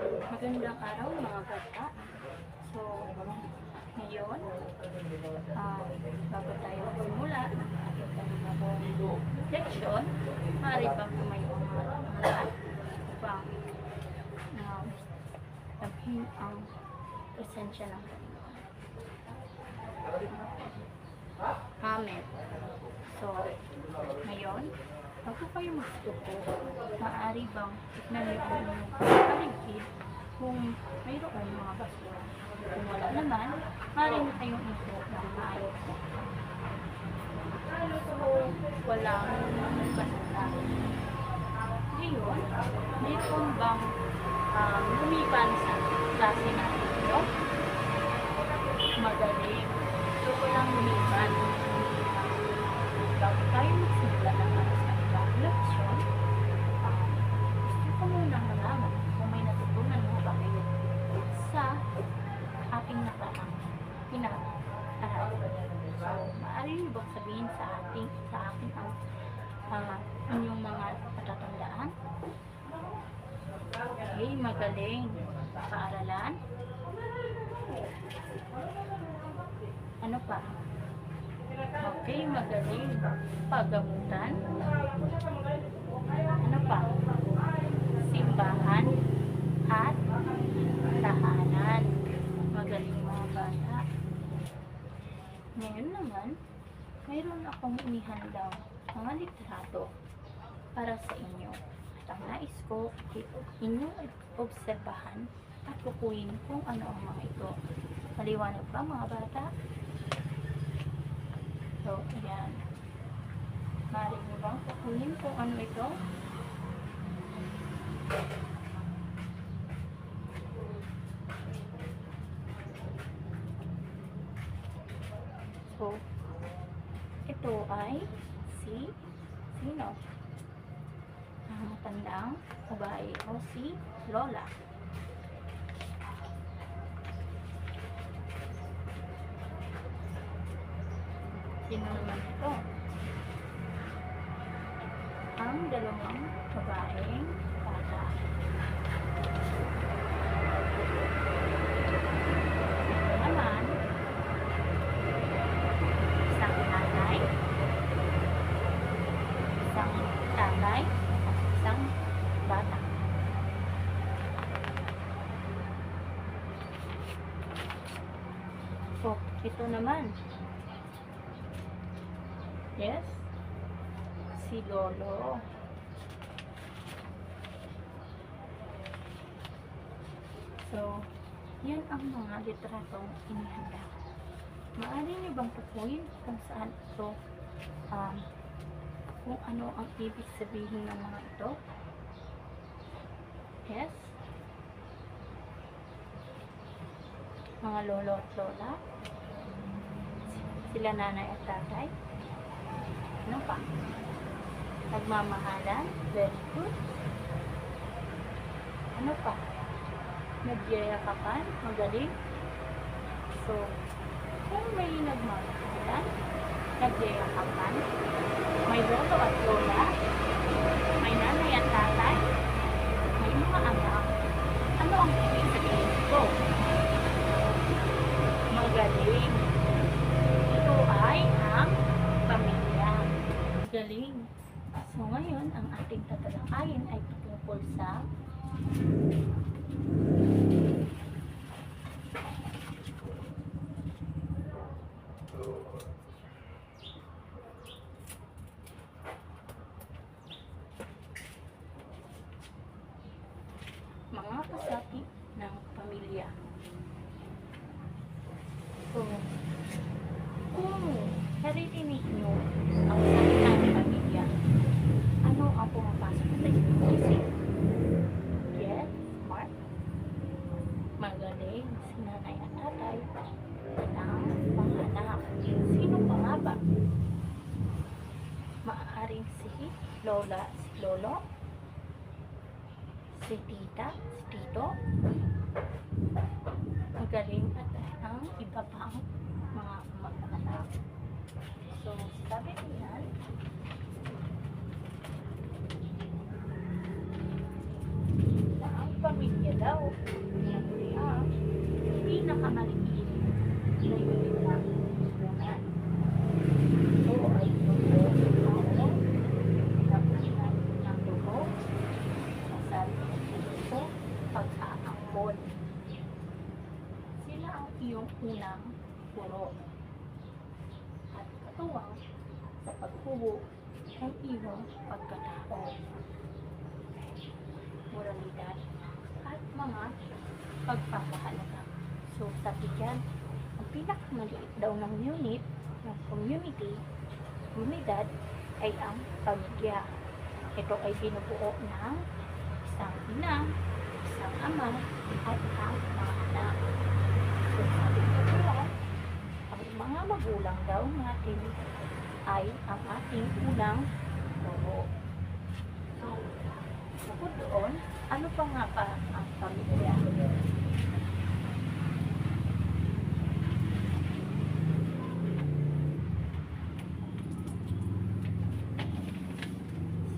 Magandang araw mga bata. So, ngayon, bago tayo magsimula ng ating panibagong leksyon, maaari bang tumayo ang mga lahat upang labhin ang presensya ng Panginoon. Amen. So, ngayon, bago kayo magtuko, maaari bang tignan niyo ang inyong paligid kung mayroong mga basura. Kung wala naman, maaari na kayong ito ng maayos. So, walang basura. Ngayon, mayroon bang lumiban sa klase natin ito? Magaling. So, walang lumiban. Bago tayo magsimula ng ating leksyon, gusto ko munang malaman kung may natutunan mo ba kayo sa ating nakaraang pinag-aralan. So, maaari niyo bang sabihin sa akin ang inyong mga patatandaan? Okay, magaling. Paaralan? Ano pa? Okay, magaling. Paggamutan? Ano pa? Simbahan at tahanan. Magaling mga bata. Ngayon naman, mayroon akong inihandang mga litrato para sa inyo. At ang nais ko, inyong obserbahan at kukunin kung ano ang mga ito. Maliwanag ba mga bata? So, ayan. Maaari mo bang kukunin kung ano ito? So, ito ay sino? Ang matandang babae o si Lola. Sino naman ito? Ang dalawang babaeng bata. Ito naman, isang tatay, at isang bata. So, ito naman. Yes, si Lolo. So, yan ang mga litratong inihanda. Maaari niyo bang tukuyin kung saan ito, kung ano ang ibig sabihin ng mga ito? Yes? Mga lolo at lola? Sila nanay at tatay? Ano pa? Nagmamahalan? Very good. Ano pa? Nagyayakapan? Magaling. So, kung may nagmamahalan, nagyayakapan, may lolo at lola, may nanay at tatay, may mga anak, ano ang ibig sabihin ito? Magaling. Ito ay ang pamilya. Galing. So ngayon, ang ating tatalakayin ay tungkol sa mga kasapi ng pamilya. So, kung naririnig nyo ang salita ng pamilya, ano ang pumapasok sa inyong isip? Yes, smart. Magaling. Si nanay at tatay ng panganak. Sino pa nga ba? Maaaring si lola, si lolo, si tita, si tito. Magaling at ang iba pang mga mag-anak. So, sabi niyan, na ang pamilya daw puso at katuwang sa paghubo ng iyong pagkatao, moralidad at mga pagpapahalaga. So sabi dyan, ang pinakamaliit daw ng unit ng community, komunidad ay ang pamilya. Ito ay binubuo ng isang ina, isang ama, at ang mga anak. So sabi ko pala, ang mga magulang daw natin ay ang ating unang guro. So, bukod doon, ano pa nga pa ang pamilya?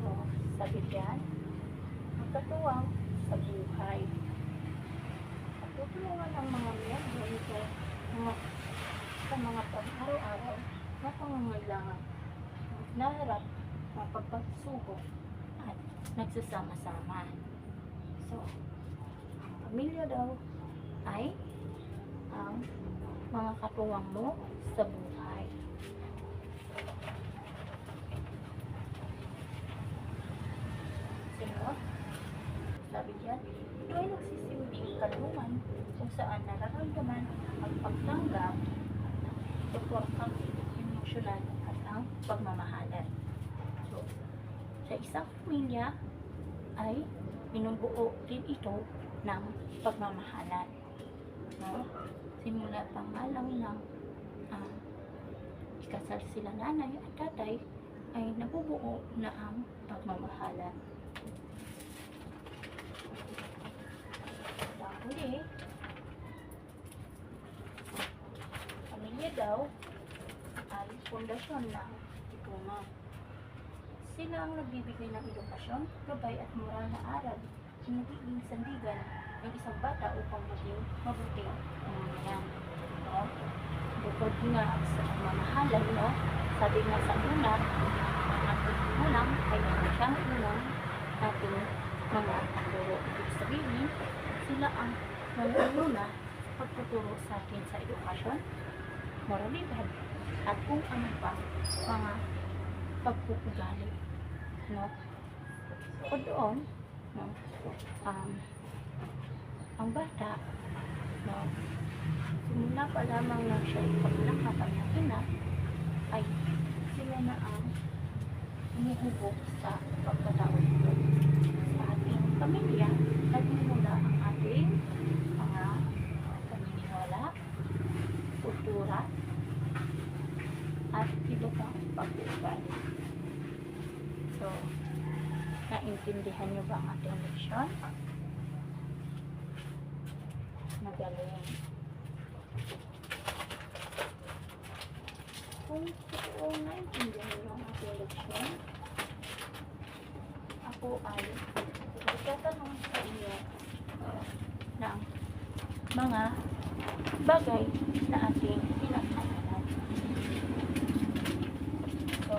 So, sabi diyan, magkatuwang sa buhay. At tutulungan ang mga miyembro nito sa mga pang-araw-araw na pangangailangan, naharap ng pagpagsubok at nagsasama-sama. So, ang pamilya daw ay ang mga katuwang mo sa buhay. Sino? Sabi diyan, ito ay nagsisilbing kalungan kung saan nararamdaman ang pagtanggap, suportang emosyonal at ang pagmamahalan. So, sa isang pamilya ay binubuo din ito ng pagmamahalan. No? Simula pa nga lang ng ikasal sila nanay at tatay ay nabubuo na ang pagmamahalan. Huli, pamilya daw ay pundasyon ng lipunan. Sila ang nagbibigay ng edukasyon, gabay at moral na aral na nagiging sandigan ng isang bata upang maging mabuting mamamayan. No? Bukod nga sa pagmamahalan, no? Sabi nga sa una, ang ating magulang ay siyang unang ating mga guro. Ibig sabihin, sila ang nangunguna sa pagtuturo sa atin sa edukasyon, moralidad, at kung ano pa mga pagpupugali. No? O doon, no? Ang bata, no? Simula pa lamang na siya ipagnak na ina, ay sila na ang umuhubog sa pagkatao nito. Sa ating pamilya, nagmumula ang ating mga paniniwala, kultura, at iba pang pag-uugali. So, naintindihan niyo ba ang ating leksyon? Magaling. Kung totoo naintindihan niyo ang ating leksyon, ako ay itatanong sa inyo ng mga bagay na ating pinag-aralan. So,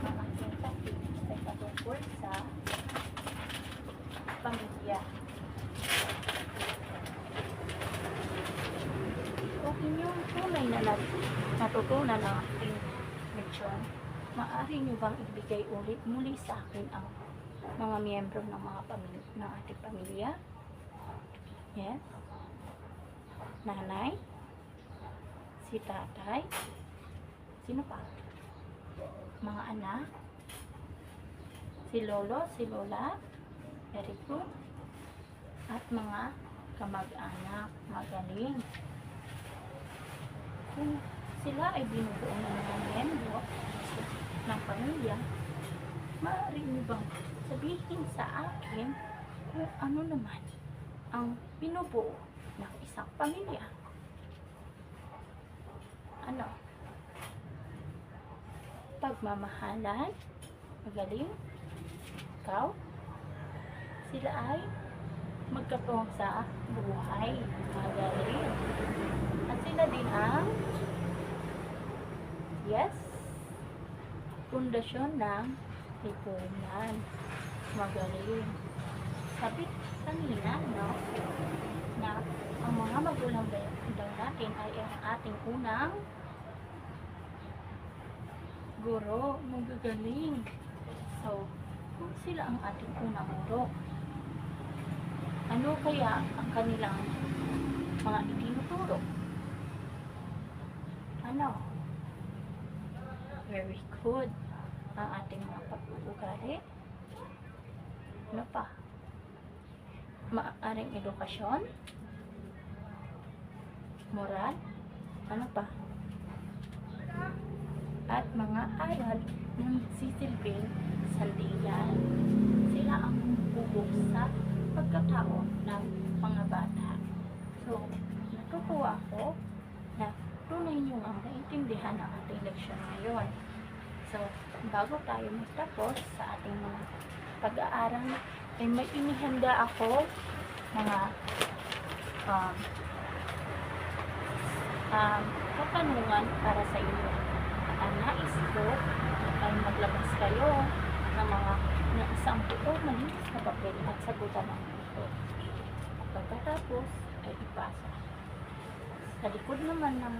ang ating topic ay patungkol sa pamilya. Kung inyong tunay na natutunan ng ating leksyon, maaari nyo bang ibigay ulit muli sa akin ang mga miyembro ng mga pamilya ng ating pamilya? Yes? Nanay? Si tatay? Sino pa? Mga anak? Si lolo? Si lola? Very good. At mga kamag-anak? Magaling. Kung sila ay binubuo ng mga miyembro ng pamilya, maaari nyo bang sabihin sa akin kung ano naman ang binubuo ng isang pamilya? Ano? Pagmamahalan? Magaling? Ikaw? Sila ay magkatuwang sa buhay. Magaling. At sila din ang yes, pundasyon ng lipunan. Magaling. Sabi kanina, no? na ang mga magulang daw natin ay ang ating unang guro, magagaling. So, kung sila ang ating unang guro, ano kaya ang kanilang mga itinuturo? Ano? Very good. Ang ating mga pag-uugali. Ano pa? Maaaring edukasyon, moral, ano pa? At mga aral na nagsisilbing sandigan. Sila ang bubuk sa pagkatao ng mga bata. So, natutuwa ako na tunay nyo ang naintindihan ang ating leksyon ngayon. So, bago tayo magtapos sa ating mga pag-aaral, ay may inihanda ako mga katanungan para sa inyo. Ang nais ko ay maglabas kayo ng mga isang buo malinis na papel at sagutan ng ito. At pagkatapos ay ipasa. Sa likod naman ng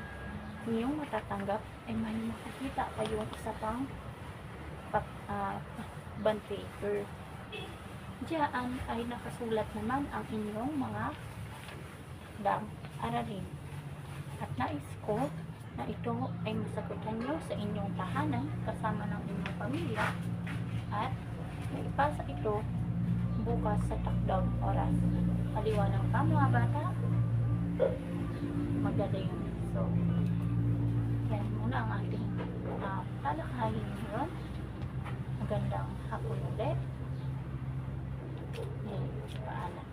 inyong matatanggap ay may makikita kayong isa pang bond paper. Diyan ay nakasulat naman ang inyong mga aralin. At nais ko na ito ay masagutan nyo sa inyong tahanan kasama ng inyong pamilya at maipasa ito bukas sa takdang oras. Paliwanag pa mga bata? Magaling. So, yan muna ang ating talakayin ngayon. Magandang hapon ulit. Paalam.